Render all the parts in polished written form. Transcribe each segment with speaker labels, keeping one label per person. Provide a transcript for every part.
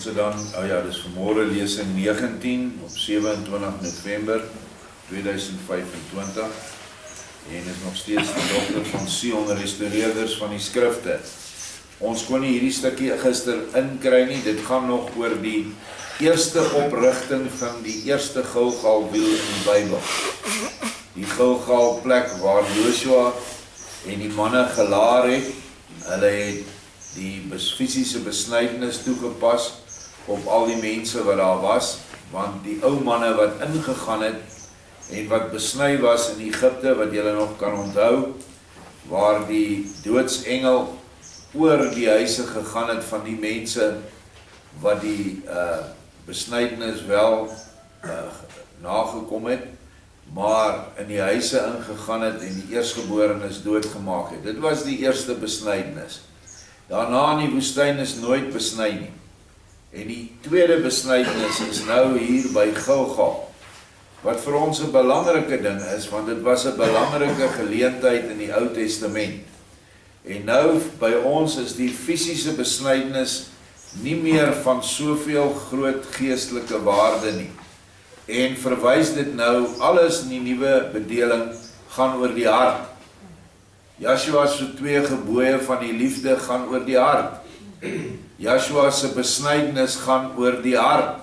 Speaker 1: Ons het dan, dis vanmorgen lesing 19 op 27 November 2025 en is nog steeds die dokter van Sion, restaureerders van die skrifte. Ons kon nie hierdie stukkie gister inkry nie, dit gaan nog oor die eerste oprigting van die eerste Gilgalwiel in die Bybel. Die Gilgal plek waar Joshua en die manne gelaar het, hulle het die fisiese besnydenis toegepas op al die mense wat daar was, want die ou manne wat ingegaan het en wat besny was in Egipte, wat julle nog kan onthou, waar die doodsengel oor die huise gegaan het van die mense wat die besnydenis wel nagekom het, maar in die huise ingegaan het en die eerstgeborenes doodgemaak het. Dit was die eerste besnydenis. Daarna in die woestyn is nooit besny nie. En die tweede besnydenis is nou hier by Gilgal, wat vir ons 'n belangrike ding is, want dit was 'n belangrike geleentheid in die Ou Testament. En nou by ons is die fisiese besnydenis nie meer van soveel groot geestelike waarde nie. En verwys dit nou, alles in die nuwe bedeling gaan oor die hart. Joshua se 2 gebooie van die liefde gaan oor die hart. Joshua se besnydenis gaan oor die hart.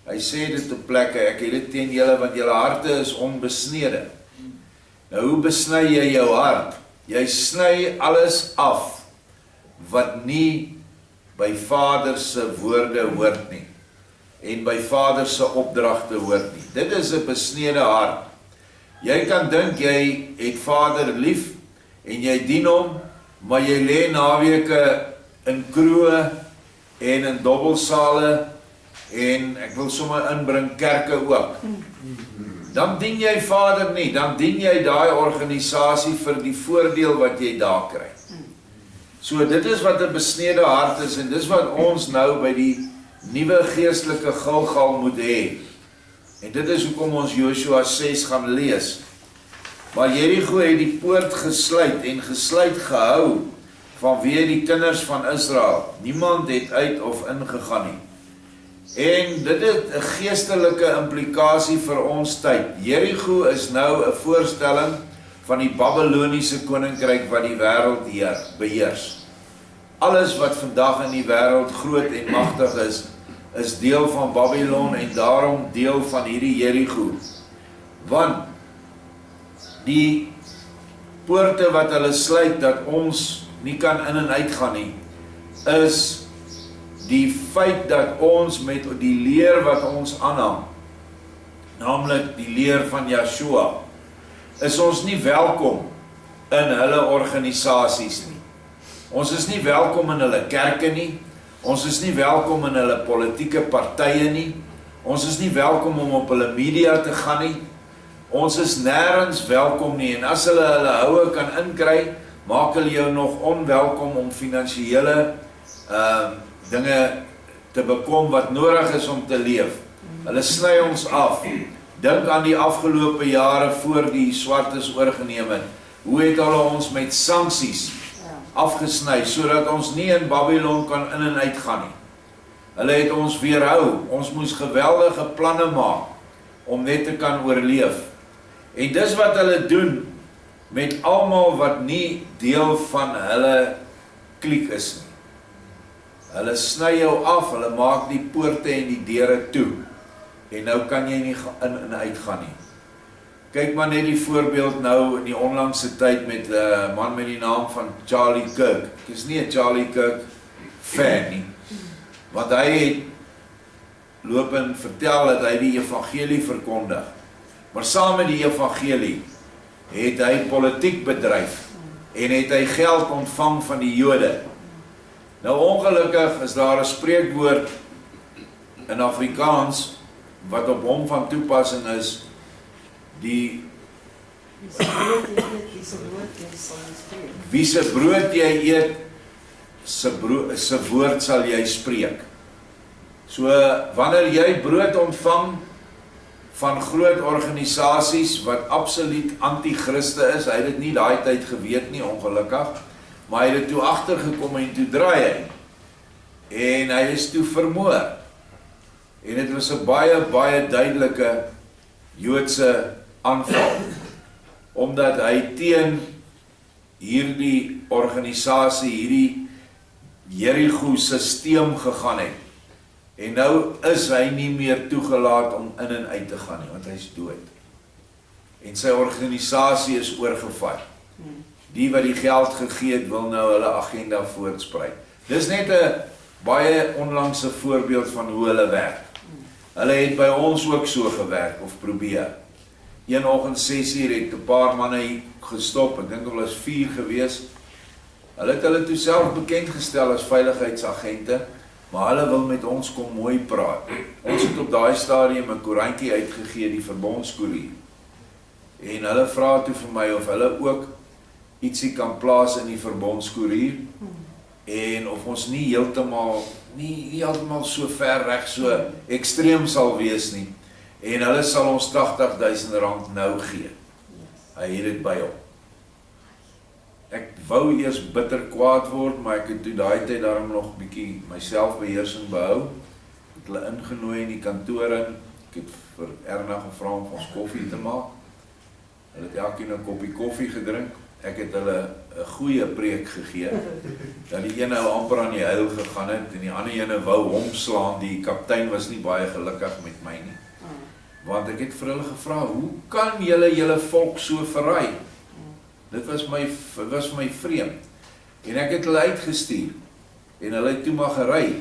Speaker 1: Hy sê dit op plekke, ek het dit teen julle, want julle harte is onbesnede. Nou, hoe besny jy jou hart? Jy sny alles af, wat nie by Vader se woorde hoort nie, en by Vader se opdragte hoort nie. Dit is 'n besnede hart. Jy kan dink jy het Vader lief, en jy dien hom, maar jy lê naweke in kroe en in dobbelsale en ek wil sommer inbring kerke ook. Dan dien jy Vader nie, dan dien jy daai organisasie vir die voordeel wat jy daar kry. So dit is wat 'n besnede hart is en dis wat ons nou by die nuwe geestelike Gilgal moet hê. En dit is hoekom ons Joshua 6 gaan lees. Maar Jericho het die poort gesluit en gesluit gehou vanweë die kinders van Israel. Niemand het uit of ingegaan nie. En dit het 'n geestelike implikasie vir ons tyd. Jericho is nou 'n voorstelling van die Babyloniese koninkryk wat die wêreld beheers. Alles wat vandag in die wêreld groot en magtig is deel van Babylon en daarom deel van hierdie Jericho. Want die poorte wat hulle sluit, dat ons nie kan in en uit gaan nie, is die feit dat ons met die leer wat ons aanhang, naamlik die leer van Joshua, is ons nie welkom in hulle organisasies nie. Ons is nie welkom in hulle kerke nie, ons is nie welkom in hulle politieke partye nie, ons is nie welkom om op hulle media te gaan nie, ons is nêrens welkom nie, en as hulle houe kan inkry, maak hulle jou nog onwelkom om finansiële dinge te bekom wat nodig is om te leef. Hulle sny ons af. Dink aan die afgelope jare voor die swartes oorgeneem het. Hoe het hulle ons met sanksies afgesny, sodat ons nie in Babylon kan in en uit gaan nie. Hulle het ons weerhou. Ons moes geweldige planne maak om net te kan oorleef. En dis wat hulle doen met almal wat nie deel van hulle kliek is nie. Hulle sny jou af, hulle maak die poorte en die deure toe. En nou kan jy nie in en uit gaan nie. Kyk maar net die voorbeeld nou in die onlangse tyd met 'n man met die naam van Charlie Kirk. Ek is nie 'n Charlie Kirk fan nie. Want hy het loop en vertel dat hy die evangelie verkondig. Maar saam met die evangelie het hy politiek bedryf en het hy geld ontvang van die Jode. Nou ongelukkig is daar 'n spreekwoord in Afrikaans wat op hom van toepassing is, wie se brood jy eet, se woord sal jy spreek. So wanneer jy brood ontvang van groot organisasies wat absoluut anti-Christe is, hy het dit nie daai tyd geweet nie, ongelukkig, maar hy het toe agtergekom en toe draai hy. en hy is toe vermoor. En dit was 'n baie duidelike Joodse aanval, omdat hy teen hierdie organisasie, hierdie Jericho-sisteem gegaan het. En nou is hy nie meer toegelaat om in en uit te gaan nie, want hy is dood. En sy organisasie is oorgevat. Die wat die geld gegee het, wil nou hulle agenda voortsprei. Dis net 'n baie onlangse voorbeeld van hoe hulle werk. Hulle het by ons ook so gewerk, of probeer. Een oggend 6:00 het 'n paar manne hier gestop, ek dink hulle is 4 gewees. Hulle het hulle toe self bekend gestel as veiligheidsagente, maar hulle wil met ons kom mooi praat. Ons het op daai stadium 'n koerantjie uitgegee, die Verbondskoerier. En hulle vra toe vir my of hulle ook ietsie kan plaas in die Verbondskoerier, en of ons nie heeltemal so ver reg, so ekstreem sal wees nie. En hulle sal ons R80.000 nou gee. Hy het dit by hom. Ek wou eers bitter kwaad word, maar ek het toe daai tyd daarom nog bietjie myself beheersing behou. Ek het hulle ingenooi in die kantoor in. Ek het vir Erna gevra om ons koffie te maak. Hulle het elkeen 'n koppie koffie gedrink. Ek het hulle 'n goeie preek gegee. Dan die ene ou amper aan die huil gegaan het en die ander ene wou hom slaan. Die kaptein was nie baie gelukkig met my nie. Want ek het vir hulle gevra, hoe kan julle volk so verraai? Dit was vir my vreemd. En ek het hulle uitgestuur. En hulle het toe maar gery.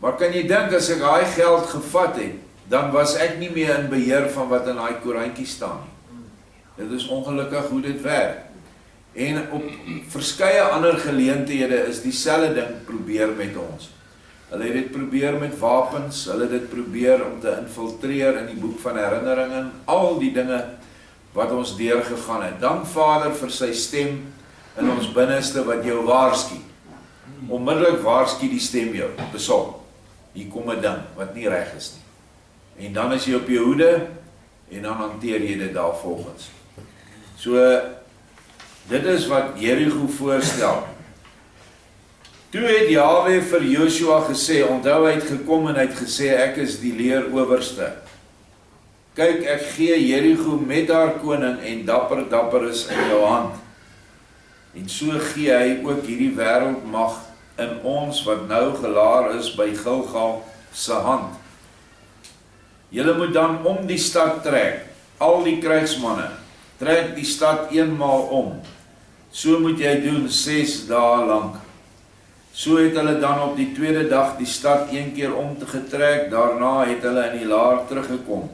Speaker 1: Maar kan jy dink, as ek daai geld gevat het, dan was ek nie meer in beheer van wat in daai koerantjie staan nie. Dit is ongelukkig hoe dit werk. En op verskeie ander geleenthede is dieselfde ding probeer met ons. Hulle het dit probeer met wapens, hulle het dit probeer om te infiltreer in die boek van herinneringe, al die dinge wat ons deurgegaan het. Dank Vader vir sy stem in ons binneste wat jou waarsku. Onmiddellik waarsku die stem jou, besom. Hier kom 'n ding wat nie reg is nie. En dan is jy op jou hoede en dan hanteer jy dit daarvolgens. So, dit is wat Jericho voorstel. Toe het Jahwe vir Joshua gesê, onthou hy het gekom en hy het gesê, ek is die leerowerste. Kyk, ek gee Jericho met haar koning en dapper is in jou hand. En so gee hy ook hierdie wêreldmag in ons wat nou gelaar is by Gilgal se hand. Julle moet dan om die stad trek, al die krygsmanne, trek die stad eenmaal om. So moet jy doen 6 dae lank. So het hulle dan op die tweede dag die stad een keer omgetrek, daarna het hulle in die laar teruggekom.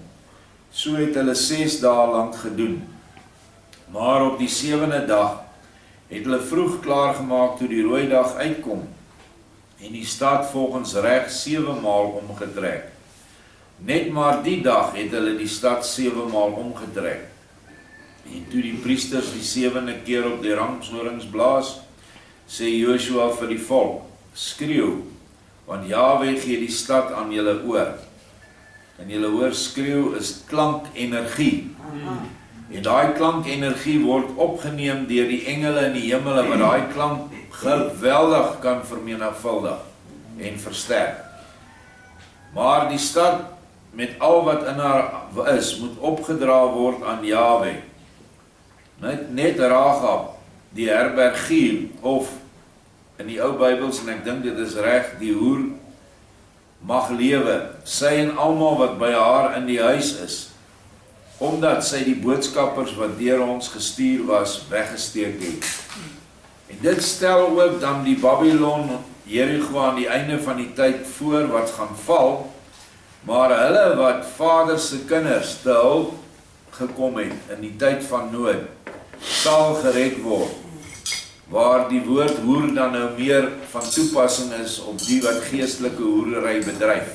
Speaker 1: So het hulle 6 dae lank gedoen. Maar op die 7de dag het hulle vroeg klaargemaak toe die rooi dag uitkom en die stad volgens reg 7 maal omgetrek. Net maar die dag het hulle die stad 7 maal omgetrek. En toe die priesters die 7de keer op die ramshorings blaas, sê Joshua vir die volk, skreeu, want Jahwe gee die stad aan julle oor. En julle hoor skreeu is klankenergie. En daai klankenergie word opgeneem deur die engele in die hemele, wat daai klank geweldig kan vermenigvuldig en versterk. Maar die stad met al wat in haar is, moet opgedra word aan Jahwe. Net Rahab, die herbergier, of in die ou Bybels, en ek dink dit is reg, die hoer mag lewe, sy en almal wat by haar in die huis is, omdat sy die boodskappers wat deur ons gestuur was, weggesteek het. En dit stel ook dan die Babylon, Jericho aan die einde van die tyd voor wat gaan val, maar hulle wat Vader se kinders te hulp gekom het in die tyd van nood, sal gered word, waar die woord hoer dan nou meer van toepassing is op die wat geestelike hoerery bedryf.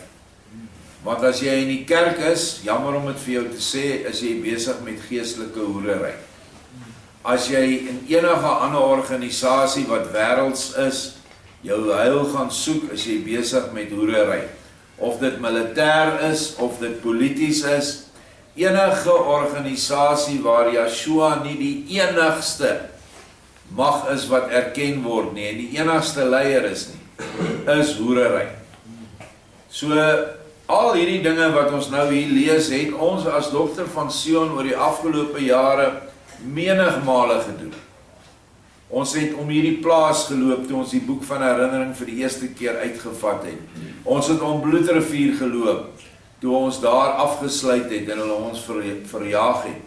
Speaker 1: Want as jy in die kerk is, jammer om dit vir jou te sê, is jy besig met geestelike hoerery. As jy in enige ander organisasie wat wêrelds is, jou heil gaan soek, is jy besig met hoerery. Of dit militêr is, of dit polities is, enige organisasie waar Yeshua nie die enigste mag is wat erken word nie, en die enigste leier is nie, is hoerery. So, al hierdie dinge wat ons nou hier lees, het ons as Dogter van Sion oor die afgelope jare menigmale gedoen. Ons het om hierdie plaas geloop toe ons die boek van herinnering vir die eerste keer uitgevat het. Ons het om Bloedrivier geloop toe ons daar afgesluit het en hulle ons verjaag het.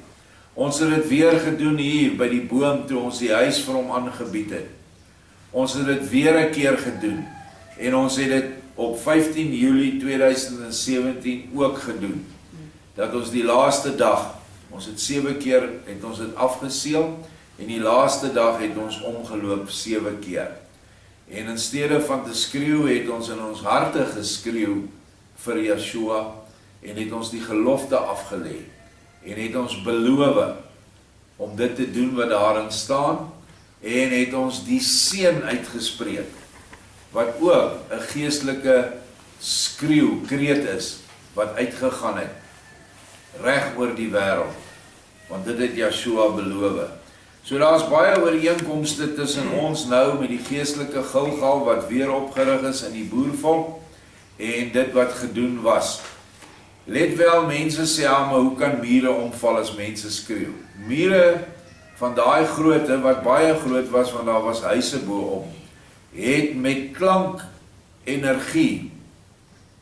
Speaker 1: Ons het dit weer gedoen hier by die boom toe ons die huis vir hom aangebied het. Ons het dit weer 'n keer gedoen en ons het dit op 15 Julie 2017 ook gedoen. Dat ons die laaste dag, ons het 7 keer het ons dit afgeseël en die laaste dag het ons omgeloop 7 keer. En in steede van te skreeu het ons in ons harte geskreeu vir Yeshua en het ons die gelofte afgelê en het ons beloof om dit te doen wat daarin staan en het ons die seën uitgespreek wat ook 'n geestelike skreeu, kreet is wat uitgegaan het reg oor die wêreld, want dit het Yeshua beloof. So daar's baie ooreenkomste tussen ons nou met die geestelike Gilgal wat weer opgerig is in die boervolk en dit wat gedoen was. Let wel, mense sê, maar hoe kan mure omval as mense skreeu? Mure van daai grootte, wat baie groot was, want daar was huise bo-op, het met klank energie,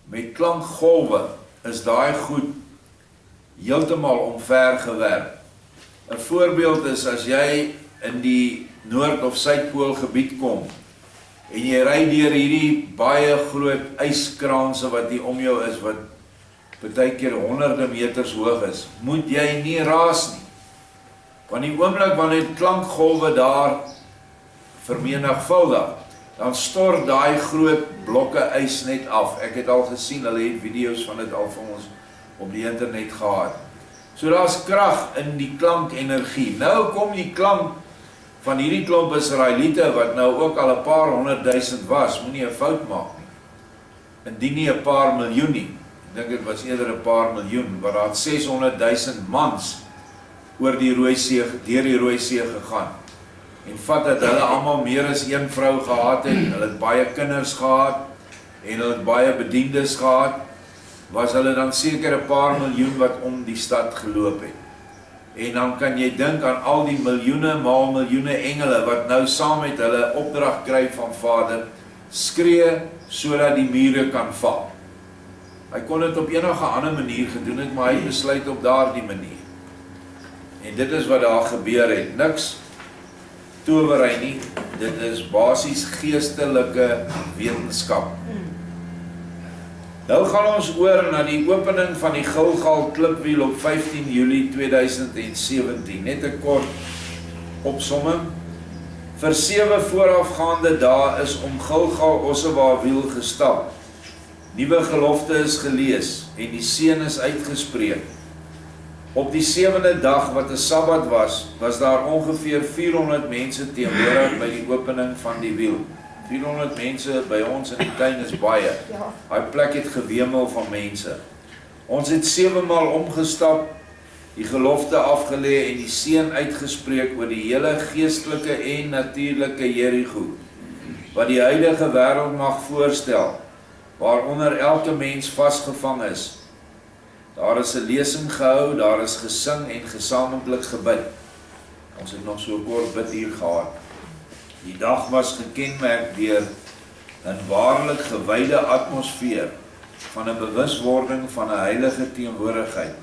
Speaker 1: met klankgolwe, is daai goed heeltemal omver gewerp. 'n voorbeeld is as jy in die Noord- of Suidpool gebied kom en jy ry deur hierdie baie groot yskraanse wat hier om jou is, wat partykeer honderde meters hoog is, moet jy nie raas nie. Want die oomblik wanneer klankgolwe daar vermenigvuldig, dan stort daai groot blokke ys net af. Ek het al gesien, hulle het video's van dit al vir ons op die internet gehad. So daar's krag in die klankenergie. Nou kom die klank van hierdie klomp Israeliete wat nou ook al 'n paar 100.000 was, moenie 'n fout maak nie. Indien nie 'n paar miljoen nie. Ek dink dit was eerder 'n paar miljoen, want daar het 600.000 mans oor die Rooi See, deur die Rooi See gegaan. En vat dat hulle almal meer as een vrou gehad het, hulle het baie kinders gehad en hulle het baie bediendes gehad, was hulle dan seker 'n paar miljoen wat om die stad geloop het. En dan kan jy dink aan al die miljoene maal miljoene engele wat nou saam met hulle opdrag kry van Vader, skree sodat die mure kan val. Hy kon dit op enige ander manier gedoen het, maar hy besluit op daardie manier. En dit is wat daar gebeur het. Niks towery nie, dit is basies geestelike wetenskap. Nou gaan ons oor na die opening van die Gilgal klipwiel op 15 Julie 2017. Net 'n kort opsomming. Vir 7 voorafgaande dae is om Gilgal Ossewa wiel gestap. Nuwe gelofte is gelees en die seën is uitgespreek. Op die 7de dag wat 'n Sabbat was daar ongeveer 400 mense teenwoordig by die opening van die wiel. 400 mense by ons in die tuin is baie. Daai plek het gewemel van mense. Ons het 7 maal omgestap, die gelofte afgelê en die seën uitgespreek oor die hele geestelike en natuurlike Jerigo, wat die huidige wêreld mag voorstel, waaronder elke mens vasgevang is. Daar is 'n lesing gehou, daar is gesing en gesamentlik gebid. Ons het nog so 'n kort bid hier gehad. Die dag was gekenmerk deur 'n waarlik gewyde atmosfeer van 'n bewuswording van 'n heilige teenwoordigheid,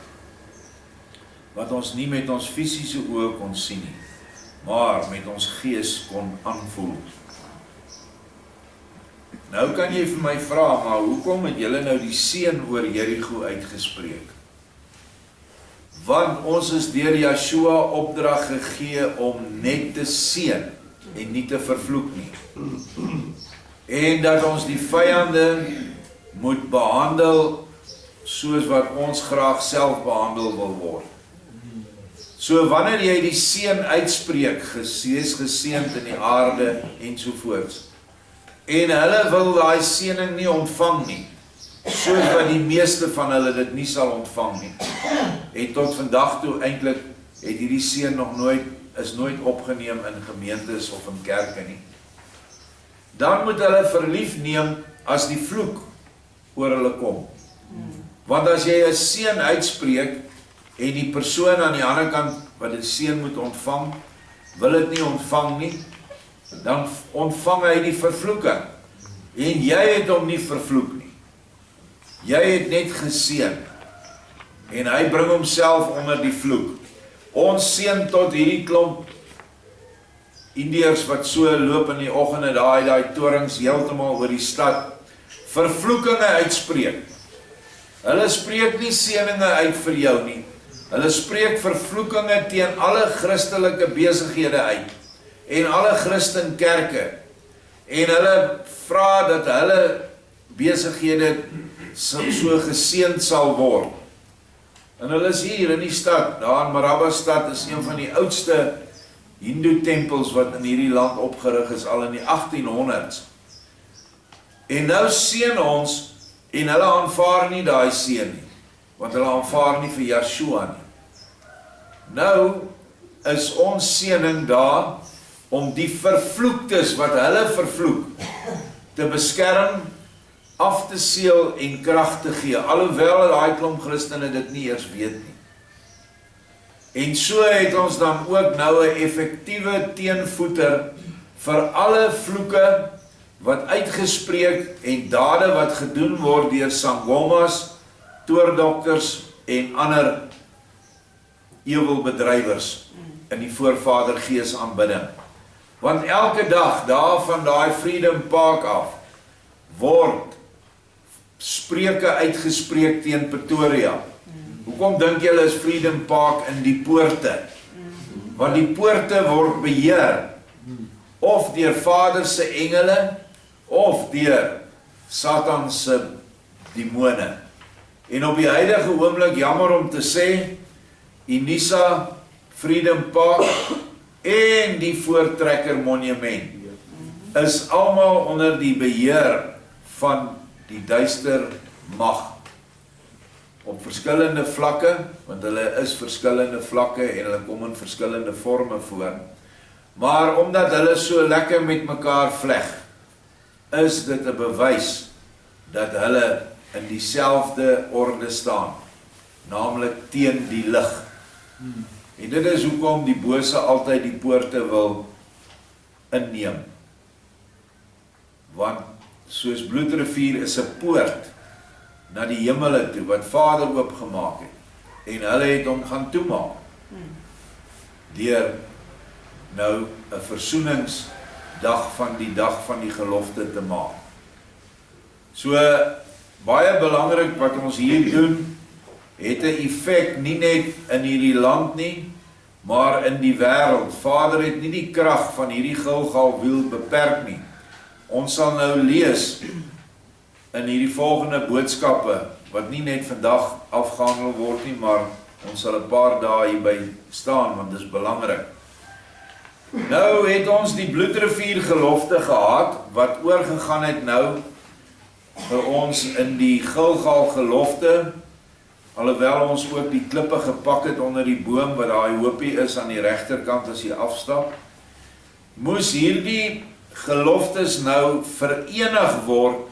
Speaker 1: wat ons nie met ons fisiese oë kon sien nie, maar met ons gees kon aanvoel. Nou kan jy vir my vra, maar hoekom het julle nou die seën oor Jerigo uitgespreek? Want ons is deur Yeshua opdrag gegee om net te seën en nie te vervloek nie. En dat ons die vyande moet behandel soos wat ons graag self behandel wil word. So wanneer jy die seën uitspreek, gesees geseënd in die aarde ensovoorts, en hulle wil daai seëning nie ontvang nie, soos wat die meeste van hulle dit nie sal ontvang nie. En tot vandag toe eintlik het hierdie seën nog nooit opgeneem in gemeentes of in kerke nie. dan moet hulle verlief neem as die vloek oor hulle kom. Want as jy 'n seën uitspreek, en die persoon aan die ander kant, wat die seën moet ontvang, wil dit nie ontvang nie, dan ontvang hy die vervloeking. En jy het hom nie vervloek nie. Jy het net geseën. En hy bring homself onder die vloek. Ons seën tot hierdie klomp Indiërs wat so loop in die oggende, daai torings heeltemal oor die stad, vervloekinge uitspreek. Hulle spreek nie seëninge uit vir jou nie. Hulle spreek vervloekinge teen alle Christelike besighede uit en alle Christenkerke. En hulle vra dat hulle besighede so geseënd sal word. En hulle is hier in die stad, daar in Marabastad is een van die oudste Hindoe tempels wat in hierdie land opgerig is, al in die 1800s. En nou seën ons, en hulle aanvaar nie daai seën nie, want hulle aanvaar nie vir Yeshua nie. Nou is ons seëning daar, om die vervloektes wat hulle vervloek, te beskerm, af te seël en krag te gee, alhoewel daai klomp Christene dit nie eers weet nie. En so het ons dan ook nou 'n effektiewe teenvoeter vir alle vloeke wat uitgespreek en dade wat gedoen word deur sangomas, toordokters en ander ewelbedrywers in die voorvadergees aanbidding. Want elke dag daar van daai Freedom Park af word spreuke uitgespreek teen Pretoria. Hoekom dink julle is Freedom Park in die poorte? Want die poorte word beheer of deur Vader se engele of deur Satan se demone. En op die huidige oomblik, jammer om te sê, Unisa, Freedom Park en die Voortrekker Monument is almal onder die beheer van die duister mag op verskillende vlakke, want hulle is verskillende vlakke en hulle kom in verskillende vorme voor. Maar omdat hulle so lekker met mekaar vleg, is dit 'n bewys dat hulle in dieselfde orde staan, naamlik teen die lig. En dit is hoekom die bose altyd die poorte wil inneem. Want soos Bloedrivier is 'n poort na die hemele toe, wat Vader oopgemaak het, en hulle het hom gaan toemaak, deur nou 'n versoeningsdag van die dag van die gelofte te maak. So, baie belangrik wat ons hier doen, het 'n effek nie net in hierdie land nie, maar in die wêreld. Vader het nie die krag van hierdie Gilgalwiel beperk nie. Ons sal nou lees in hierdie volgende boodskappe, wat nie net vandag afgehandel word nie, maar ons sal 'n paar dae hierby staan, want dit is belangrik. Nou het ons die Bloedrivier gelofte gehad, wat oorgegaan het nou vir ons in die Gilgal gelofte, alhoewel ons ook die klippe gepak het onder die boom, wat daai hoopie is aan die regterkant as jy afstap, moes hierdie geloftes nou verenig word,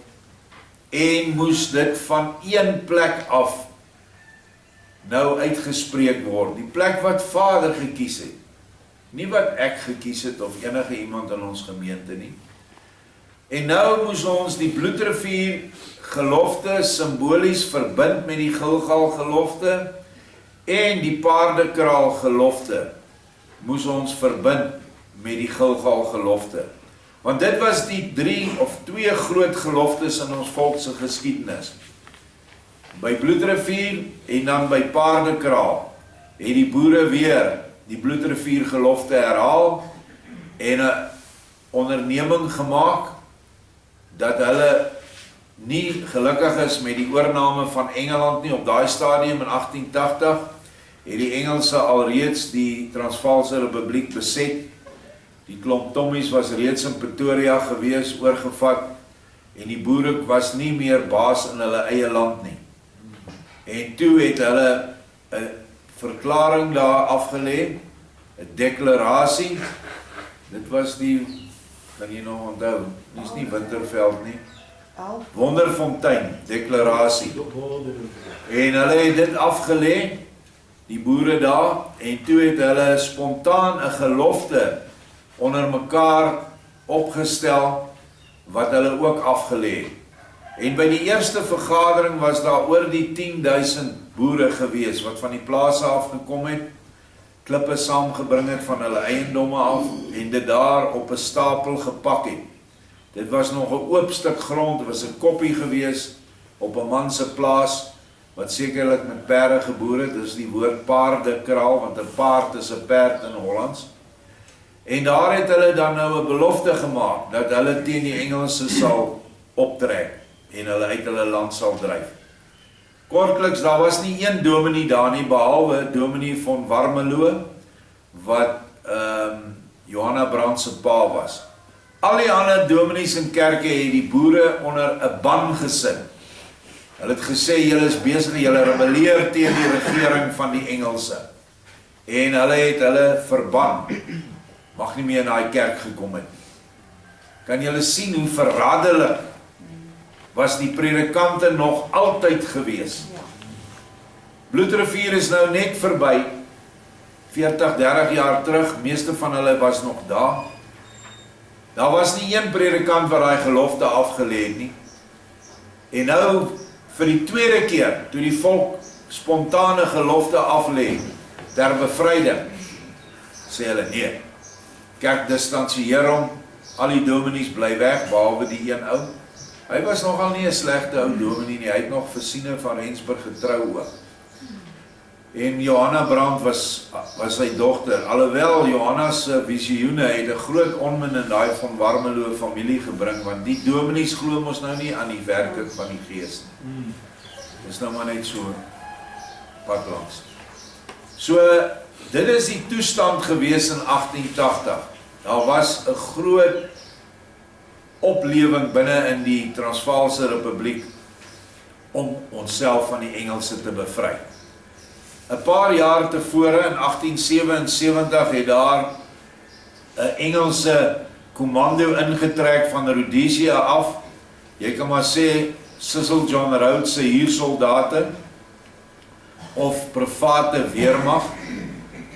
Speaker 1: en moes dit van een plek af nou uitgespreek word, die plek wat Vader gekies het, nie wat ek gekies het of enige iemand in ons gemeente nie. En nou moes ons die Bloedrivier gelofte simbolies verbind met die Gilgal gelofte en die paardekraal gelofte moes ons verbind met die Gilgal gelofte. Want dit was die 3 of 2 groot geloftes in ons volk se geskiedenis. By Bloedrivier en dan by Paardekraal het die boere weer die Bloedrivier gelofte herhaal en 'n onderneming gemaak dat hulle nie gelukkig is met die oorname van Engeland nie. Op daai stadium in 1880 het die Engelse alreeds die Transvaalse Republiek beset. Die klomp Tommies was reeds in Pretoria gewees, oorgevat, en die boere was nie meer baas in hulle eie land nie. En toe het hulle 'n verklaring daar afgelê, 'n deklarasie. Dit was die kan jy nog onthou, dis nie Winterveld nie, Wonderfontein, deklarasie, en hulle het dit afgelê, die boere daar, en toe het hulle spontaan 'n gelofte onder mekaar opgestel, wat hulle ook afgelê het. En by die eerste vergadering was daar oor die 10.000 boere gewees, wat van die plase afgekom het, klippe saamgebring het van hulle eiendomme af, en dit daar op 'n stapel gepak het. Dit was nog 'n oop stuk grond, dit was 'n koppie gewees, op 'n man se plaas, wat sekerlik met perde geboer het, dis die woord paardekraal, want 'n paard is 'n perd in Hollands. En daar het hulle dan nou 'n belofte gemaak, dat hulle teen die Engelse sal optrek, en hulle uit hulle land sal dryf. Kortliks, daar was nie een dominee daar nie, behalwe dominee van Warmelo, wat Johanna Brandt se pa was. Al die ander dominees in kerke het die boere onder 'n ban gesit. Hulle het gesê, julle is besig, julle rebelleer teen die regering van die Engelse. En hulle het hulle verban. Mag nie meer in daai kerk gekom het. Kan julle sien hoe verraderlik was die predikante nog altyd gewees. Bloedrivier is nou net verby, 40, 30 jaar terug, meeste van hulle was nog daar. Daar was nie een predikant wat daai gelofte afgelê het nie. En nou, vir die tweede keer, toe die volk spontane gelofte aflê, ter bevryding, sê hulle nee. Kerk distansieer hom, al die dominees bly weg, behalwe die een ou. Hy was nogal nie 'n slegte ou dominee nie, hy het nog vir Sine van Rensburg getrou ook. En Johanna Brandt was sy dogter, alhoewel Johanna se visioene het 'n groot onmin in daai van Warmelo familie gebring, want die dominees glo mos nou nie aan die werking van die Gees nie. Dis nou maar net so pad langs. So, dit is die toestand gewees in 1880. Daar was 'n groot oplewing binne in die Transvaalse Republiek om onsself van die Engelse te bevry. 'n Paar jaar tevore, in 1877, het daar 'n Engelse kommando ingetrek van Rhodesia af. Jy kan maar sê, Cecil John Rhodes se huursoldate, of private weermag,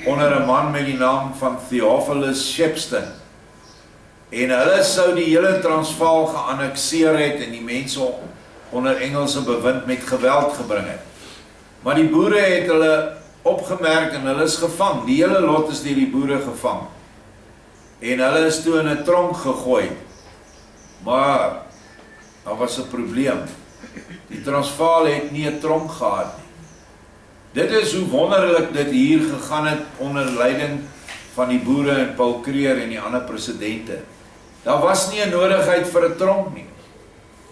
Speaker 1: onder 'n man met die naam van Theophilus Shepstone. En hulle sou die hele Transvaal geannekseer het en die mense onder Engelse bewind met geweld gebring het. Maar die boere het hulle opgemerk en hulle is gevang. Die hele lot is deur die boere gevang. En hulle is toe in 'n tronk gegooi. Maar daar was 'n probleem. Die Transvaal het nie 'n tronk gehad nie. Dit is hoe wonderlik dit hier gegaan het onder leiding van die boere en Paul Kruger en die ander presidente. Daar was nie 'n nodigheid vir 'n tronk nie.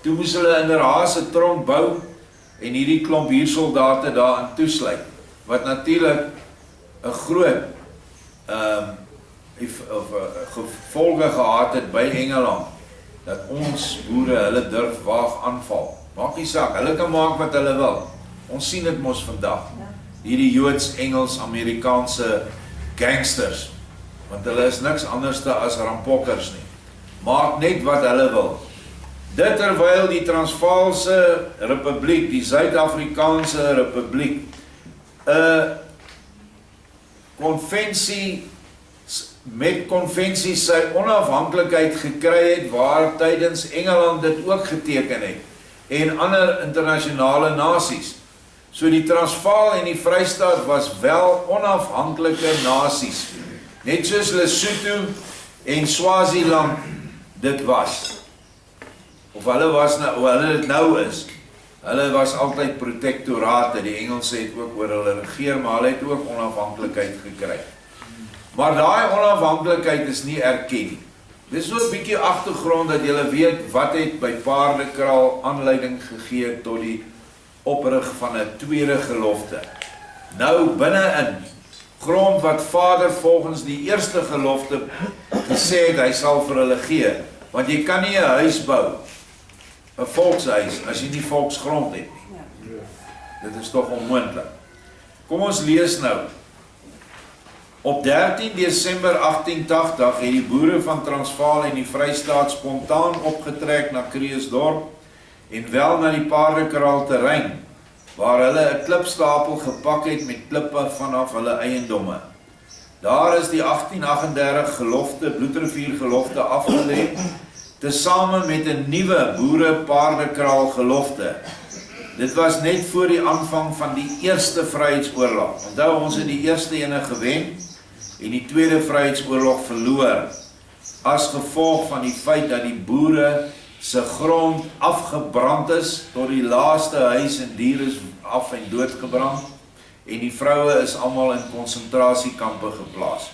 Speaker 1: Toe moes hulle inderdaad 'n tronk bou en hierdie klomp huursoldate daarin toesluit, wat natuurlik 'n groot gevolge gehad het by Engeland, dat ons boere hulle durf waag aanval. Maak nie saak, hulle kan maak wat hulle wil. Ons sien dit mos vandag. Hierdie Joods, Engels, Amerikaanse gangsters, want hulle is niks anders as rampokkers nie. Maak net wat hulle wil. Dit terwyl die Transvaalse Republiek, die Suid-Afrikaanse Republiek, 'n konvensie met konvensie sy onafhanklikheid gekry het, waar tydens Engeland dit ook geteken het, en ander internasionale nasies. So die Transvaal en die Vrystaat was wel onafhanklike nasies, net soos Lesotho en Swaziland dit was. Of hulle was nou, hoe hulle dit nou is. Hulle was altyd protektorate, die Engelse het ook oor hulle regeer, maar hulle het ook onafhanklikheid gekry. Maar daai onafhanklikheid is nie erken nie. Dit is so 'n bietjie agtergrond dat julle weet wat het by Paardekraal aanleiding gegee tot die oprig van 'n tweede gelofte. Nou binne-in grond wat Vader volgens die eerste gelofte gesê het, hy sal vir hulle gee. Want jy kan nie 'n huis bou, 'n volkshuis, as jy nie volksgrond het nie. Dit is toch onmoontlik. Kom ons lees nou Op 13 Desember 1880 het die boere van Transvaal en die Vrystaat spontaan opgetrek na Kreeusdorp en wel na die paardekraal terrein, waar hulle 'n klipstapel gepak het met klippe vanaf hulle eiendomme. Daar is die 1838 gelofte, Bloedrivier gelofte afgelê, tesame met 'n nuwe boere paardekraal gelofte. Dit was net voor die aanvang van die eerste Vryheidsoorlog. Onthou, ons het die eerste ene gewen en die tweede Vryheidsoorlog verloor, as gevolg van die feit dat die boere se grond afgebrand is, tot die laaste huis en dier is af en doodgebrand, en die vroue is almal in konsentrasiekampe geplaas.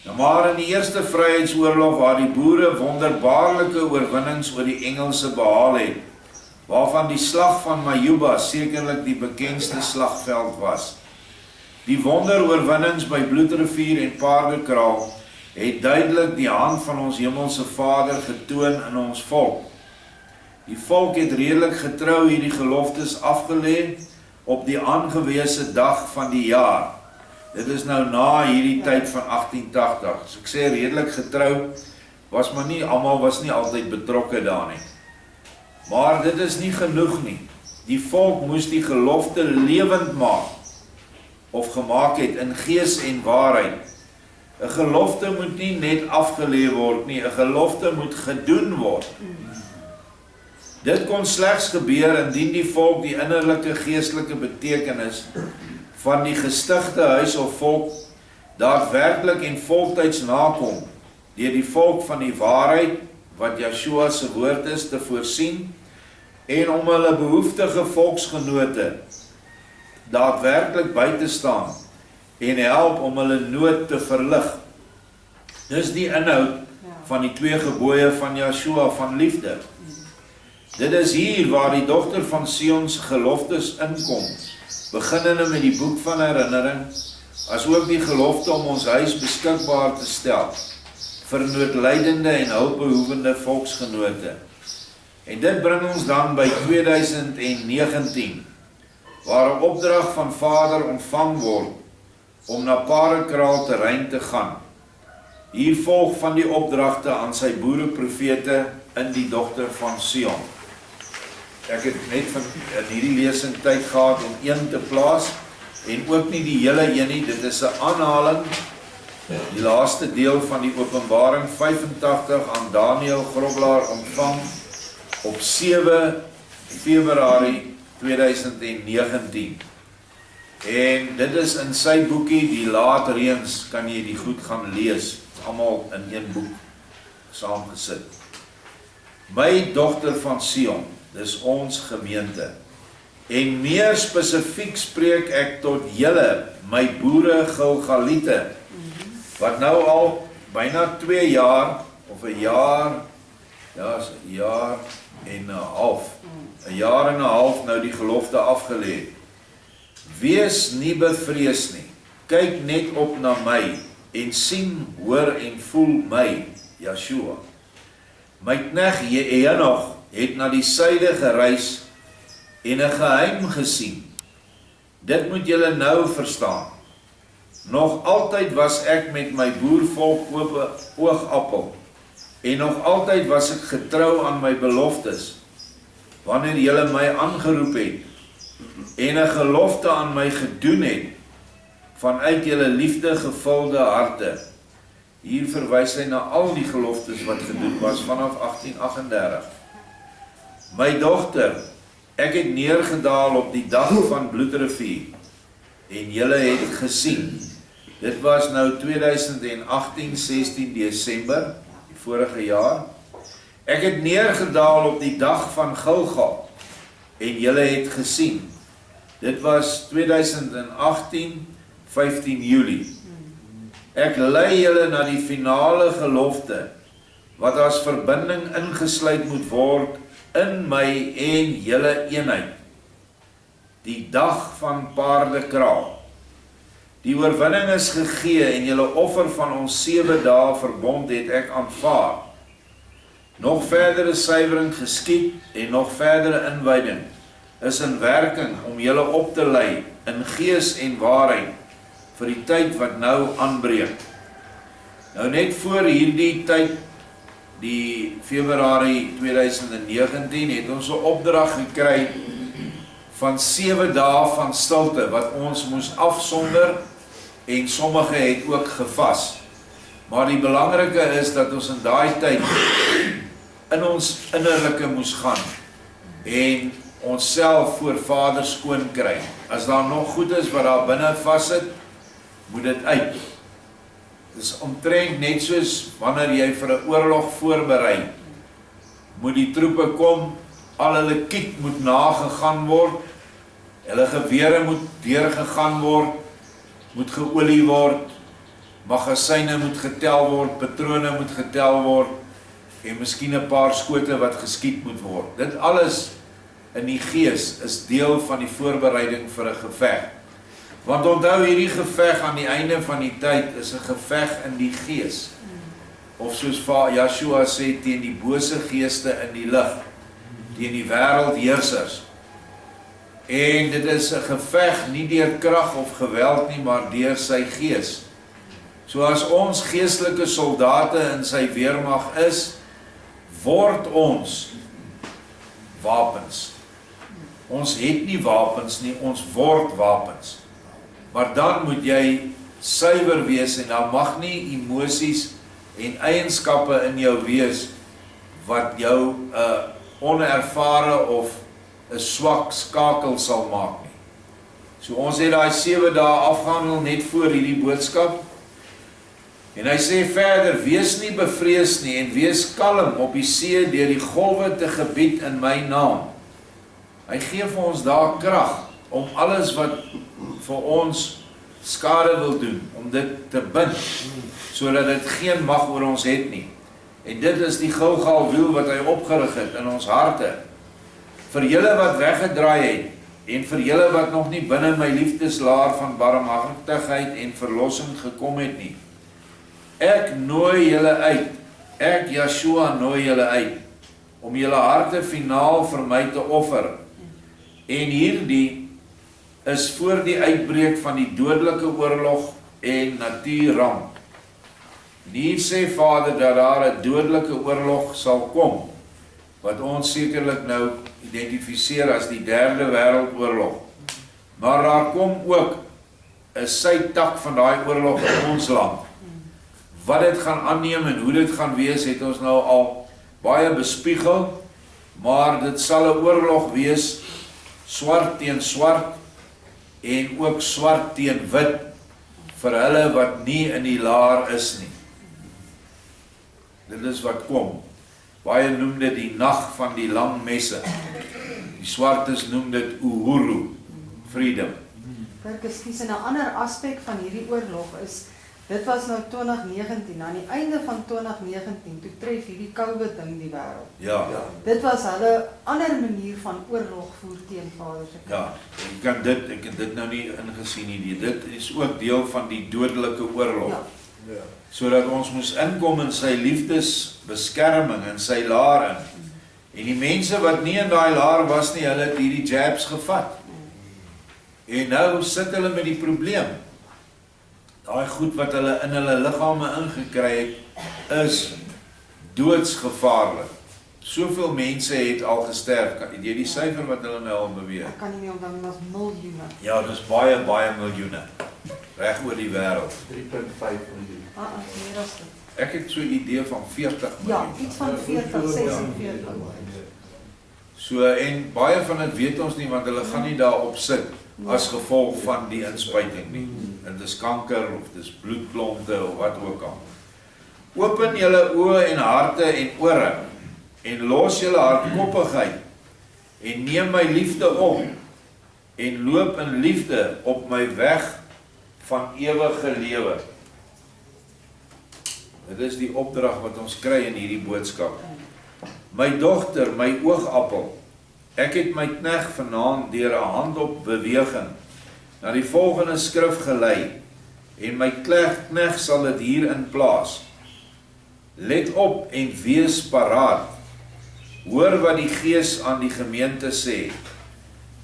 Speaker 1: Nou maar in die eerste Vryheidsoorlog, waar die boere wonderbaarlike oorwinnings oor die Engelse behaal het, waarvan die slag van Majuba sekerlik die bekendste slagveld was. Die wonderoorwinnings by Bloedrivier en Paardekraal het duidelik die hand van ons Hemelse Vader getoon in ons volk. Die volk het redelik getrou hierdie geloftes afgelê op die aangewese dag van die jaar. Dit is nou na hierdie tyd van 1880. As ek sê redelik getrou, almal was nie altyd betrokke daar nie. Maar dit is nie genoeg nie. Die volk moes die gelofte lewend maak, of gemaak het in gees en waarheid. 'n Gelofte moet nie net afgelê word nie, 'n gelofte moet gedoen word. Dit kon slegs gebeur indien die volk die innerlike geestelike betekenis van die gestigte huis of volk daadwerklik en voltyds nakom, deur die volk van die waarheid, wat Yeshua se woord is, te voorsien, en om hulle behoeftige volksgenote daadwerklik by te staan, en help om hulle nood te verlig. Dis die inhoud van die 2 gebooie van Yeshua van liefde. Dit is hier waar die dogter van Sion se geloftes inkom, beginnende met die boek van herinnering, as ook die gelofte om ons huis beskikbaar te stel, vir noodlydende en hulpbehoevende volksgenote. En dit bring ons dan by 2019, waar 'n opdrag van Vader ontvang word, om na Paardekraal terrein te gaan. Hier volg van die opdragte aan sy boereprofete in die dogter van Sion. Ek het net in hierdie lesing tyd gehad om een te plaas, en ook nie die hele een nie, dit is 'n aanhaling, die laaste deel van die Openbaring 85 aan Daniel Groblaar ontvang op 7 Februarie 2019. En dit is in sy boekie, Die Laat Reëns, kan jy die goed gaan lees, almal in een boek saamgesit. My dogter van Sion, dis ons gemeente, en meer spesifiek spreek ek tot julle, my boere Gilgaliete, wat nou al byna 2 jaar, of 'n jaar, ja, 'n jaar en 'n half, 'n jaar en 'n half nou die gelofte afgelê. Wees nie bevrees nie, kyk net op na my, en sien, hoor en voel my, Yeshua. My knegt Enoch het na die suide gereis, en 'n geheim gesien. Dit moet julle nou verstaan. Nog altyd was ek met my boervolk oogappel, en nog altyd was ek getrou aan my beloftes, wanneer julle my aangeroep het, en 'n gelofte aan my gedoen het, vanuit julle liefde gevulde harte. Hier verwys hy na al die geloftes wat gedoen was vanaf 1838. My dogter, ek het neergedaal op die dag van Bloedrivier, en julle het gesien. Dit was nou 2018, 16 Desember, die vorige jaar. Ek het neergedaal op die dag van Gilgal, en julle het gesien. Dit was 2018, 15 Julie. Ek lei julle na die finale gelofte, wat as verbinding ingesluit moet word in my en julle eenheid. Die dag van Paardekraal. Die oorwinning is gegee en julle offer van ons 7 dae verbond het ek aanvaar. Nog verdere suiwering geskied en nog verdere inwyding is in werking om julle op te lei in gees en waarheid, vir die tyd wat nou aanbreek. Nou net voor hierdie tyd, die Februarie 2019, het ons 'n opdrag gekry van 7 dae van stilte, wat ons moes afsonder, en sommige het ook gevas. Maar die belangrike is dat ons in daai tyd in ons innerlike moes gaan en onsself voor Vader skoon kry. As daar nog goed is wat daar binne vassit, moet dit uit. Dit is omtrent net soos wanneer jy vir 'n oorlog voorberei. Moet die troepe kom, al hulle kiet moet nagegaan word, hulle gewere moet deurgegaan word, moet geolie word, magasyne moet getel word, patrone moet getel word, en miskien 'n paar skote wat geskiet moet word. Dit alles in die gees is deel van die voorbereiding vir 'n geveg. Want onthou, hierdie geveg aan die einde van die tyd is 'n geveg in die gees. Of soos Joshua sê, teen die bose geeste in die lig, teen die wêreldheersers. En dit is 'n geveg nie deur krag of geweld nie, maar deur sy gees. So as ons geestelike soldate in sy weermag is, word ons wapens. Ons het nie wapens nie, ons word wapens. Maar dan moet jy suiwer wees en daar mag nie emosies en eienskappe in jou wees wat jou onervare of 'n swak skakel sal maak nie. So ons het daai 7 dae afgehandel net voor hierdie boodskap. En hy sê verder, wees nie bevrees nie en wees kalm op die see deur die golwe te gebied in my naam. Hy gee vir ons daar krag om alles wat vir ons skade wil doen, om dit te bind, sodat dit geen mag oor ons het nie. En dit is die Gilgal-wiel wat hy opgerig het in ons harte. Vir julle wat weggedraai het, en vir julle wat nog nie binne my liefdeslaar van barmhartigheid en verlossing gekom het nie. Ek nooi julle uit, ek Joshua nooi julle uit, om julle harte finaal vir my te offer. En hierdie is voor die uitbreek van die dodelike oorlog en natuurramp. En hier sê Vader dat daar 'n dodelike oorlog sal kom, wat ons sekerlik nou identifiseer as die 3de wêreldoorlog. Maar daar kom ook 'n sytak van daai oorlog in ons land. Wat dit gaan aanneem en hoe dit gaan wees, het ons nou al baie bespiegel, maar dit sal 'n oorlog wees, swart teen swart, en ook swart teen wit, vir hulle wat nie in die laar is nie. Dit is wat kom. Baie noem dit die nag van die lang messe. Die swartes noem dit Uhuru, freedom.
Speaker 2: Kies, en 'n ander aspek van hierdie oorlog is, dit was nou 2019, aan die einde van 2019, toe tref hierdie COVID ding die wêreld.
Speaker 1: Ja.
Speaker 2: Dit was hulle ander manier van oorlog voer teen Vader se kind.
Speaker 1: Ja, ek het dit nou nie ingesien nie. Dit is ook deel van die dodelike oorlog.
Speaker 2: Ja.
Speaker 1: Sodat ons moes inkom in sy liefdesbeskerming, in sy laar in. En die mense wat nie in daai laar was nie, hulle het hierdie jabs gevat. En nou sit hulle met die probleem. Daai goed wat hulle in hulle liggame ingekry het, is doodsgevaarlik. Soveel mense het al gesterf. Het jy die syfer wat hulle nou al beweeg?
Speaker 2: Ek kan nie meer onthou, dit was miljoene.
Speaker 1: Ja, dis baie miljoene. Reg oor die wêreld.
Speaker 3: 3.5 miljoen.
Speaker 2: Meer as dit.
Speaker 1: Ek het so 'n idee van 40
Speaker 2: Ja,
Speaker 1: miljoen.
Speaker 2: iets van 40, 46.
Speaker 1: So, en baie van dit weet ons nie, want hulle gaan nie daarop sit as gevolg van die inspuiting nie. En dis kanker of dis bloedklonte of wat ook al. Open julle oë en harte en ore en los julle hardkoppigheid en neem my liefde op en loop in liefde op my weg van ewige lewe. Dit is die opdrag wat ons kry in hierdie boodskap. My dogter, my oogappel, ek het my knegt vanaand deur 'n handopbeweging na die volgende skrif gelei, en my knegt sal dit hierin plaas. Let op en wees paraat. Hoor wat die Gees aan die gemeente sê.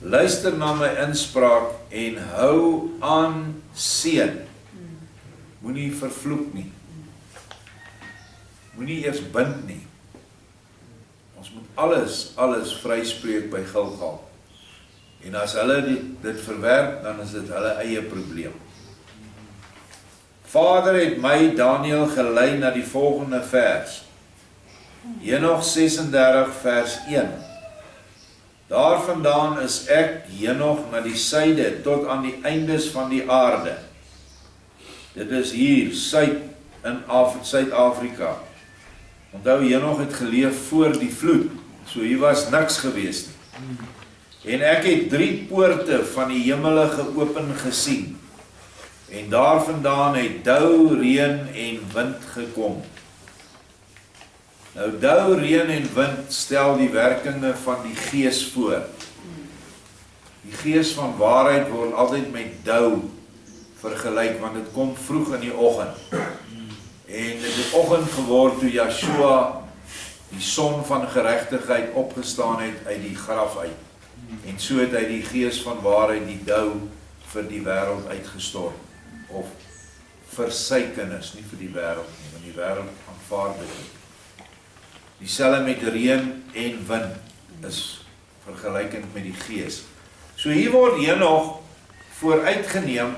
Speaker 1: luister na my inspraak en hou aan seën. Moenie vervloek nie. Moenie eers bind nie. Ons moet alles vryspreek by Gilgal. En as hulle dit verwerp, dan is dit hulle eie probleem. Vader het my, Daniel, gelei na die volgende vers. Henog 36 vers 1. Daarvandaan is ek, Henog, na die suide, tot aan die eindes van die aarde. Dit is hier, Suid-Afrika. Onthou, Henog het geleef voor die vloed, so hier was niks gewees nie. En ek het 3 poorte van die hemele geopen gesien, en daarvandaan het dou, reën en wind gekom. Nou, dou, reën en wind stel die werkinge van die Gees voor. Die Gees van waarheid word altyd met dou vergelyk, want dit kom vroeg in die oggend. En dit het oggend geword toe Yeshua, die son van geregtigheid, opgestaan het uit die graf uit. En so het hy die Gees van waarheid, die dou, vir die wêreld uitgestort. Of vir sy kinders, nie vir die wêreld nie, want die wêreld aanvaar dit nie. Dieselfde met reën en wind is vergelykend met die Gees. So hier word Henog vooruitgeneem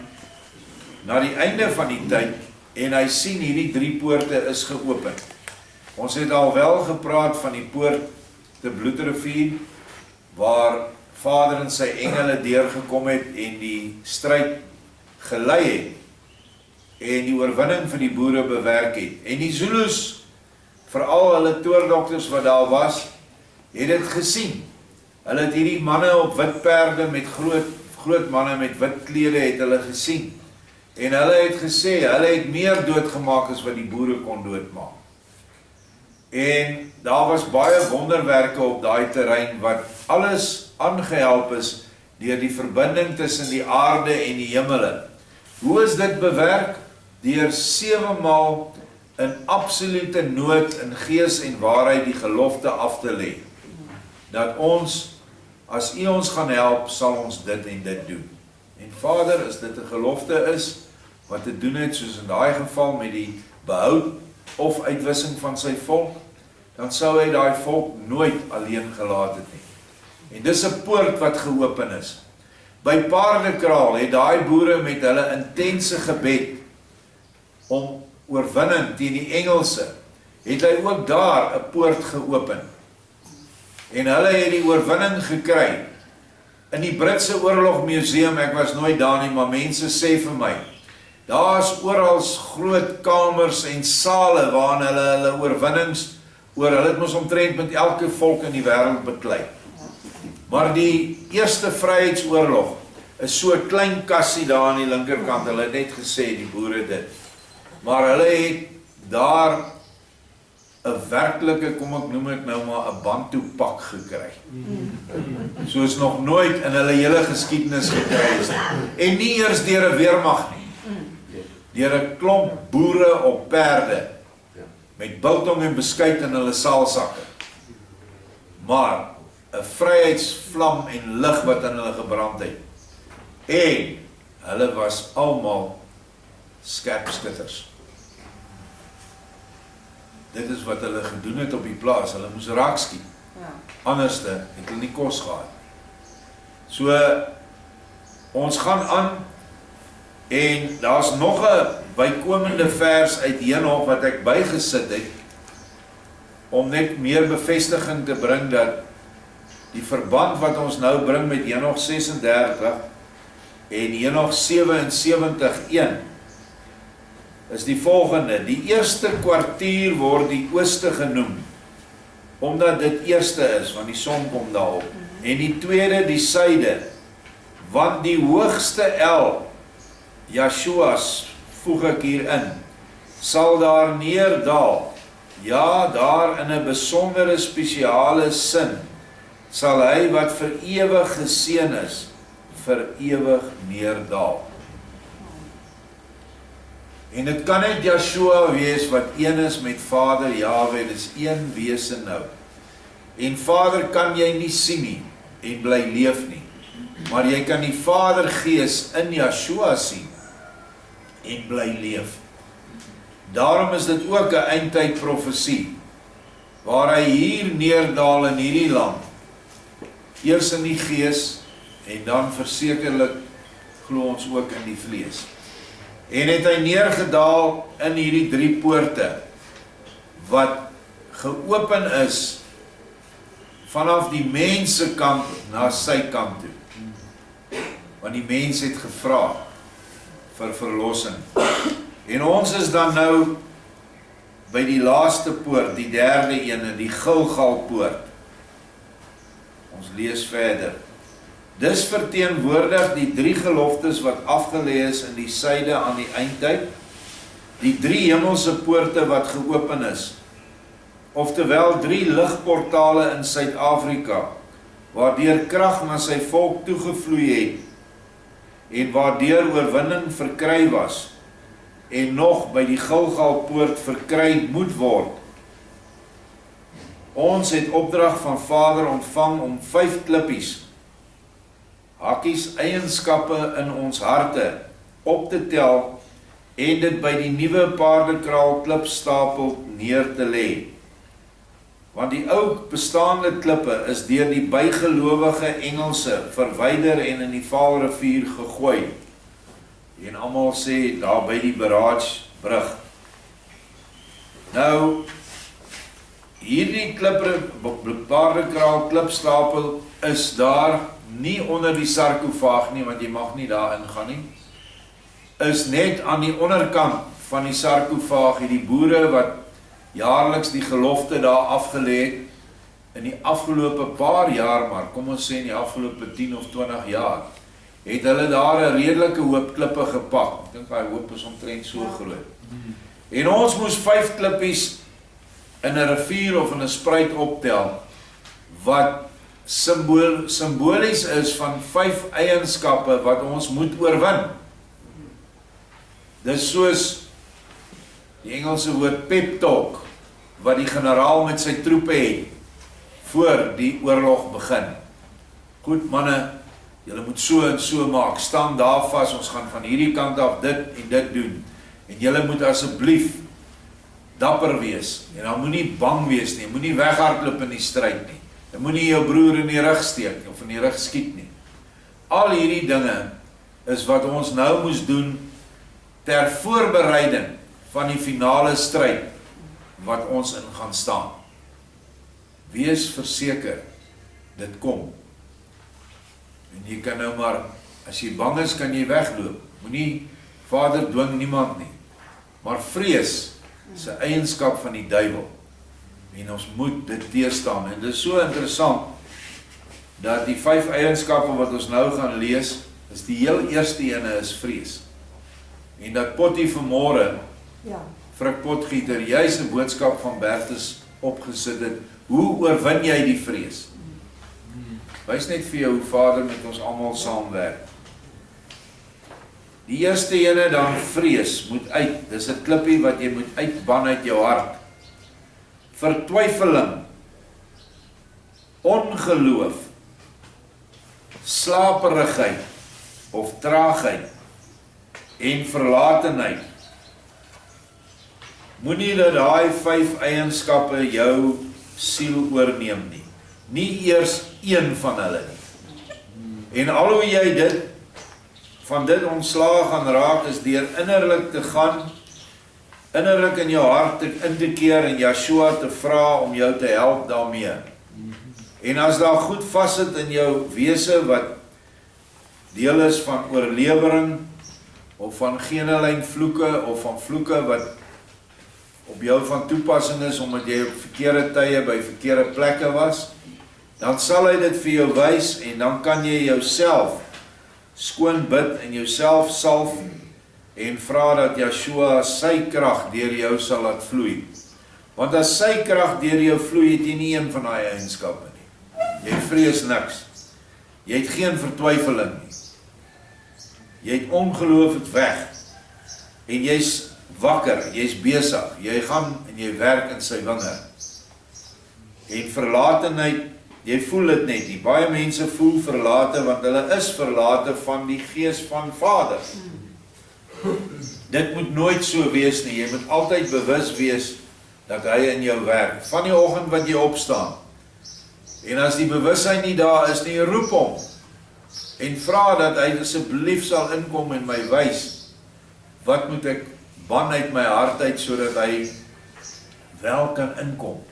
Speaker 1: na die einde van die tyd, en hy sien hierdie 3 poorte is geopen. Ons het al wel gepraat van die poort te Bloedrivier, waar Vader en sy engele deurgekom het en die stryd gelei het, en die oorwinning vir die boere bewerk het. En die Zulus, veral hulle toordokters wat daar was, het dit gesien. Hulle het hierdie manne op wit perde met groot manne met wit klede het hulle gesien. En hulle het gesê, hulle het meer doodgemaak as wat die boere kon doodmaak. En daar was baie wonderwerke op daai terrein wat alles aangehelp is deur die verbinding tussen die aarde en die hemele. Hoe is dit bewerk? Deur 7 maal in absolute nood in gees en waarheid die gelofte af te lê. Dat ons, as U ons gaan help, sal ons dit en dit doen. En Vader, as dit 'n gelofte is, wat te doen het, soos in daai geval met die behoud of uitwissing van sy volk, dan sou hy daai volk nooit alleen gelaat het nie. En dis 'n poort wat geopen is. By Paardekraal het daai boere met hulle intense gebed om oorwinning teen die Engelse, het hy ook daar 'n poort geopen. En hulle het die oorwinning gekry. In die Britse oorlogmuseum, ek was nooit daar nie, maar mense sê vir my, daar is oral groot kamers en sale waarin hulle oorwinnings hulle het mos omtrent met elke volk in die wêreld beklei. Maar die eerste Vryheidsoorlog is so 'n klein kassie daar aan die linkerkant, hulle het net gesê, die boere dit. Maar hulle het daar 'n werklike, kom ek noem dit nou maar, 'n Bantu pak gekry. Soos nog nooit in hulle hele geskiedenis gekry is. En nie eers deur 'n weermag nie. Deur 'n klomp boere op perde, met biltong en beskuit in hulle saalsakke. Maar 'n vryheidsvlam en lig wat in hulle gebrand het. En hulle was almal skerpskutters. Dit is wat hulle gedoen het op die plaas, hulle moes raak skiet. Anderste het hulle nie kos gehad. So, ons gaan aan, en daar's nog 'n bykomende vers uit Henog wat ek bygesit het, om net meer bevestiging te bring dat die verband wat ons nou bring met Henog 36 en Henog 77:1 is die volgende. Die eerste kwartier word die ooste genoem, omdat dit eerste is, want die son kom daarop. En die tweede die suide, want die hoogste El, Yeshua's, voeg ek hierin, sal daar neerdal. Ja, daar in 'n besondere spesiale sin, sal hy wat vir ewig geseën is, vir ewig neerdal. En dit kan net Yeshua wees wat een is met Vader Jahwe, dit is een wese nou. En Vader kan jy nie sien nie, en bly leef nie. maar jy kan die Vadergees in Yeshua sien en bly leef. Daarom is dit ook 'n eindtyd profesie, waar hy hier neerdal in hierdie land, eers in die gees, en dan versekerlik glo ons ook in die vlees. En het hy neergedaal in hierdie 3 poorte, wat geopen is, vanaf die mense kant na sy kant toe. Want die mens het gevra vir verlossing. En ons is dan nou by die laaste poort, die 3de ene, die Gilgalpoort. Ons lees verder. Dis verteenwoordig die 3 geloftes wat afgelê is in die suide aan die eindtyd, die 3 hemelse poorte wat geopen is, oftewel 3 ligportale in Suid-Afrika, waardeur krag na sy volk toegevloei het, en waardeur oorwinning verkry was, en nog by die Gilgalpoort verkry moet word. Ons het opdrag van Vader ontvang om 5 klippies, hakkies eienskappe in ons harte, op te tel, en dit by die nuwe paardekraal klipstapel neer te lê. Want die ou bestaande klippe is deur die bygelowige Engelse verwyder en in die Vaalrivier gegooi. En almal sê daar by die Baragebrug. Nou, hierdie paardekraal klipstapel is daar nie onder die sarkofaag nie, want jy mag nie daar ingaan nie. Is net aan die onderkant van die sarkofaag, die boere wat jaarliks die gelofte daar afgelê het, in die afgelope paar jaar, maar kom ons sê in die afgelope 10 of 20 jaar, het hulle daar 'n redelike hoop klippe gepak. Ek dink daai hoop is omtrent so groot. En ons moes 5 klippies in 'n rivier of in 'n spruit optel, wat simbolies is van 5 eienskappe wat ons moet oorwin. Dis soos die Engelse woord pep talk, wat die generaal met sy troepe het, voor die oorlog begin. Goed manne, julle moet so en so maak, staan daar vas, ons gaan van hierdie kant af dit en dit doen, en julle moet asseblief dapper wees, en dan moet nie bang wees nie, moet nie weghardloop in die stryd nie, jy moet nie jou broer in die rug steek, of in die rug skiet nie. Al hierdie dinge is wat ons nou moes doen, ter voorbereiding van die finale stryd, wat ons in gaan staan. Wees verseker, dit kom. En jy kan nou maar, as jy bang is, kan jy wegloop. Moenie Vader dwing niemand nie. Maar vrees is 'n eienskap van die duiwel. En ons moet dit teëstaan. En dit is so interessant, dat die 5 eienskappe wat ons nou gaan lees, is die heel eerste ene is vrees. En dat Pottie vanmôre, Frik Potgieter, juis 'n boodskap van Bertus opgesit het, hoe oorwin jy die vrees? Wys net vir jou hoe Vader met ons almal saamwerk. Die eerste ene dan, vrees, moet uit. Dis 'n klippie wat jy moet uitban uit jou hart. Vertwyfeling, ongeloof, slaperigheid of traagheid en verlatenheid. Moenie dat daai 5 eienskappe jou siel oorneem nie. Nie eers een van hulle nie. En al hoe jy van dit ontslae gaan raak, is deur innerlik te gaan, innerlik in jou hart in te keer en Yeshua te vra om jou te help daarmee. En as daar goed vassit in jou wese wat deel is van oorlewering, of van geen vloeke, of van vloeke wat op jou van toepassing is, omdat jy op verkeerde tye by verkeerde plekke was, dan sal hy dit vir jou wys, en dan kan jy jouself skoon bid, en jouself salf, en vra dat Yeshua sy krag deur jou sal laat vloei. Want as sy krag deur jou vloei, het jy nie een van daai eienskappe nie. Jy vrees niks. Jy het geen vertwyfeling nie. Jy het ongeloof het weg. En jy's wakker, jy's besig. Jy gaan en jy werk in sy wingerd. En verlatenheid Jy voel dit net nie. Baie mense voel verlate, want hulle is verlate van die gees van Vader. Dit moet nooit so wees nie. Jy moet altyd bewus wees dat hy in jou werk. Van die oggend wat jy opstaan. En as die bewussyn nie daar is nie, roep hom. En vra dat hy asseblief sal inkom en my wys. Wat moet ek ban uit my hart uit, sodat hy wel kan inkom.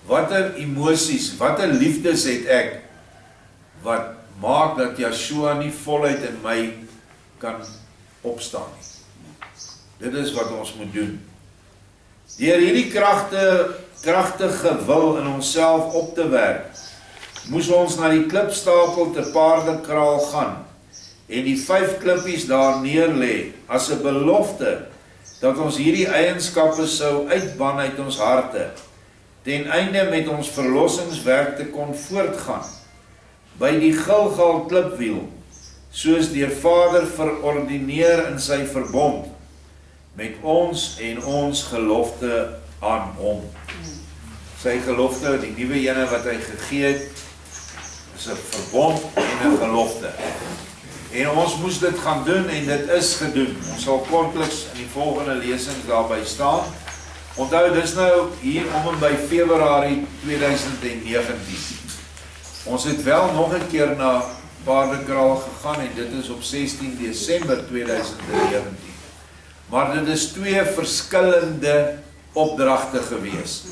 Speaker 1: Watter emosies, watter liefdes het ek, wat maak dat Yeshua nie voluit in my kan opstaan nie. Dit is wat ons moet doen. Deur hierdie kragtige wil in onsself op te werk, moes ons na die klipstapel te Paardekraal gaan, en die 5 klippies daar neer lê, as 'n belofte, dat ons hierdie eienskappe sou uitban uit ons harte, ten einde met ons verlossingswerk te kon voortgaan, by die Gilgal klipwiel, soos deur Vader verordineer in sy verbond, met ons en ons gelofte aan hom. Sy gelofte, die nuwe ene wat hy gegee het, is 'n verbond en 'n gelofte. En ons moes dit gaan doen, en dit is gedoen. Ons sal kortliks in die volgende lesings daarby staan. Onthou, dis nou hier om en by Februarie 2019. Ons het wel nog 'n keer na Paardekraal gegaan, en dit is op 16 Desember 2019. Maar dit is 2 verskillende opdragte gewees,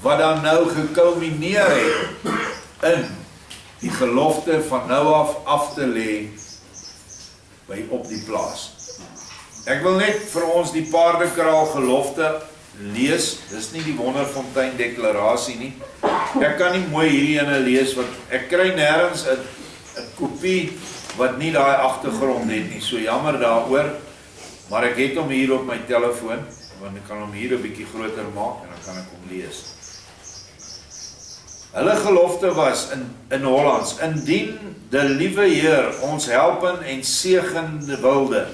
Speaker 1: wat dan nou gekulmineer het in die gelofte van nou af te lê by op die plaas. Ek wil net vir ons die Paardekraal gelofte lees. Dis nie die Wonderfontein deklarasie nie. Ek kan nie mooi hierdie ene lees, want ek kry nêrens 'n kopie wat nie daai agtergrond het nie. So jammer daaroor, maar ek het hom hier op my telefoon, want ek kan hom hier 'n bietjie groter maak en dan kan ek hom lees. Hulle gelofte was in Hollands: indien die liewe Heer ons helpen en segende wilde,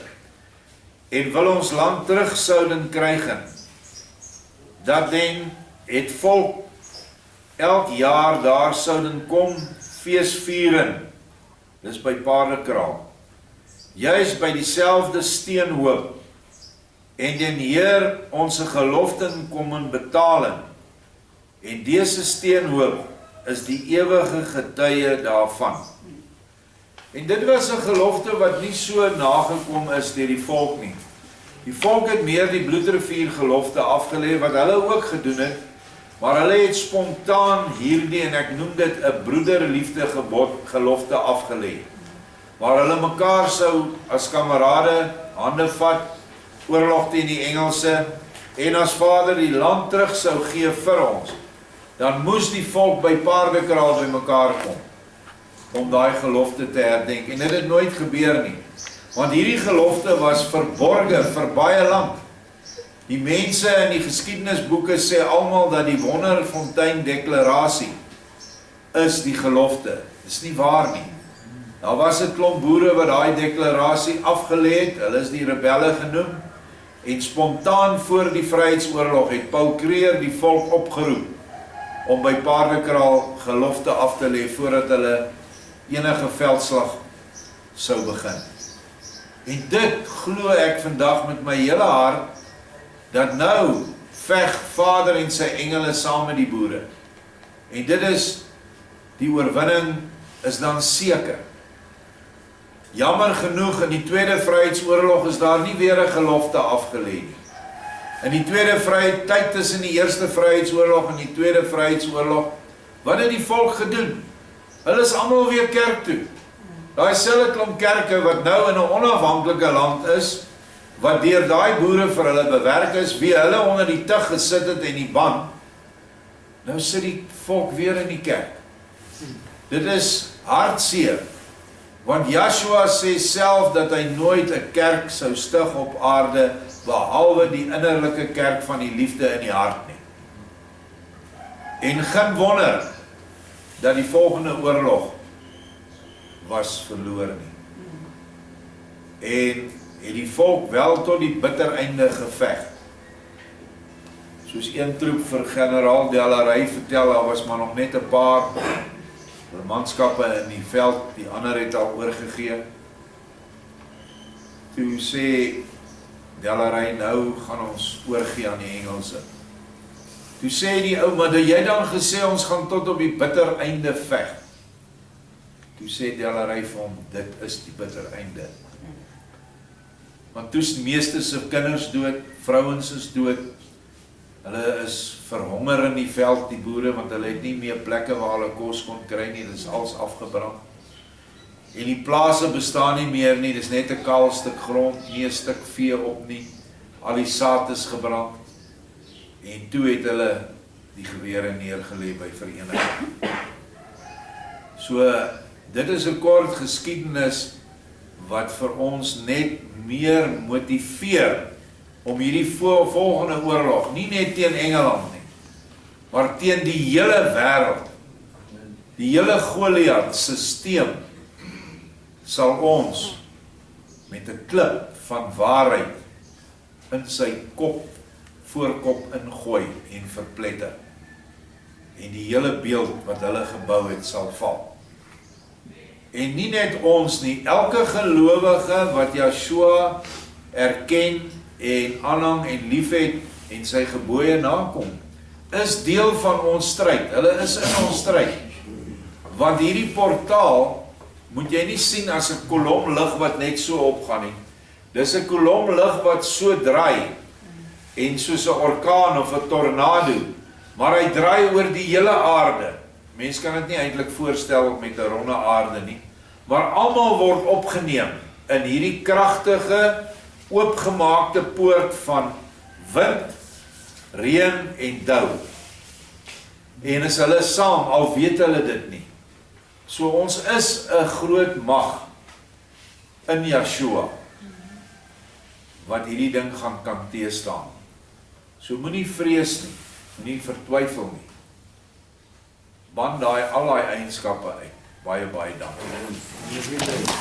Speaker 1: en wil ons land terug souden krygen, dat den het volk elk jaar daar souden kom fees vieren, dis by Paardekraal, juist by dieselfde steenhoop, en den Heer onse geloften kom betalen, en dese steenhoop is die ewige getuie daarvan. En dit was 'n gelofte wat nie so nagekom is deur die volk nie. Die volk het meer die Bloedrivier gelofte afgelê, wat hulle ook gedoen het, maar hulle het spontaan hierdie, en ek noem dit 'n broederliefde gelofte afgelê, waar hulle mekaar sou as kamerade hande vat, oorlog teen die Engelse, en as Vader die land terug sou gee vir ons, dan moes die volk by Paardekraal by mekaar kom, om daai gelofte te herdenk, en dit het nooit gebeur nie, want hierdie gelofte was verborge vir baie lank. Die mense in die geskiedenisboeke sê almal dat die Wonderfontein deklarasie is die gelofte. Dis nie waar nie. Daar was 'n klomp boere wat daai deklarasie afgelê het, hulle is die rebelle genoem, en spontaan voor die Vryheidsoorlog het Paul Kruger die volk opgeroep om by Paardekraal gelofte af te lê voordat hulle enige veldslag sou begin. En dit glo ek vandag met my hele hart, dat nou veg Vader en sy engele saam met die boere. En dit is, die oorwinning is dan seker. Jammer genoeg, in die Tweede Vryheidsoorlog is daar nie weer 'n gelofte afgelê nie. In die tweede tyd tussen die Eerste Vryheidsoorlog en die Tweede Vryheidsoorlog, wat het die volk gedoen? Hulle is almal weer kerk toe. Daai selfe klomp kerke wat nou in 'n onafhanklike land is, wat deur daai boere vir hulle bewerk is, wie hulle onder die tug gesit het en die ban, nou sit die volk weer in die kerk. Dit is hartseer, want Yeshua sê self dat hy nooit 'n kerk sou stig op aarde, behalwe die innerlike kerk van die liefde in die hart nie. En geen wonder dat die volgende oorlog was verloor nie. En het die volk wel tot die bitter einde geveg. Soos een troep vir generaal Delarey vertel, daar was maar nog net 'n paar manskappe in die veld, die ander het al oorgegee. Toe sê Delarey, nou gaan ons oorgee aan die Engelse. Toe sê die ou, maar het jy dan gesê ons gaan tot op die bitter einde veg? Toe sê Delarey vir hom, dit is die bitter einde. Want toe is die meeste se kinders dood, vrouens is dood, hulle is verhonger in die veld, die boere, want hulle het nie meer plekke waar hulle kos kon kry nie, dit is alles afgebrand. En die plase bestaan nie meer nie, dit is net 'n kaal stuk grond, nie 'n stuk vee op nie, al die saad is gebrand. En toe het hulle die gewere neergelê by vereniging. So, dit is 'n kort geskiedenis wat vir ons net meer motiveer om hierdie volgende oorlog, nie net teen Engeland nie, maar teen die hele wêreld, die hele Goliat sisteem, sal ons met 'n klip van waarheid in sy voorkop ingooi en verpletter. En die hele beeld wat hulle gebou het sal val. En nie net ons nie, elke gelowige wat Yeshua erken en aanhang en liefhet en sy gebooie nakom, is deel van ons stryd. Hulle is in ons stryd. Want hierdie portaal moet jy nie sien as 'n kolom lig wat net so opgaan nie. Dis 'n kolom lig wat so draai en soos 'n orkaan of 'n tornado, maar hy draai oor die hele aarde. Mens kan dit nie eintlik voorstel met 'n ronde aarde nie, maar almal word opgeneem in hierdie kragtige, oopgemaakte poort van wind, reën en dou. En as hulle saam, al weet hulle dit nie. So ons is 'n groot mag in Yeshua wat hierdie ding gaan kan teestaan. So moenie vrees nie, moenie vertwyfel nie. Ban al daai eienskappe uit. Baie dankie.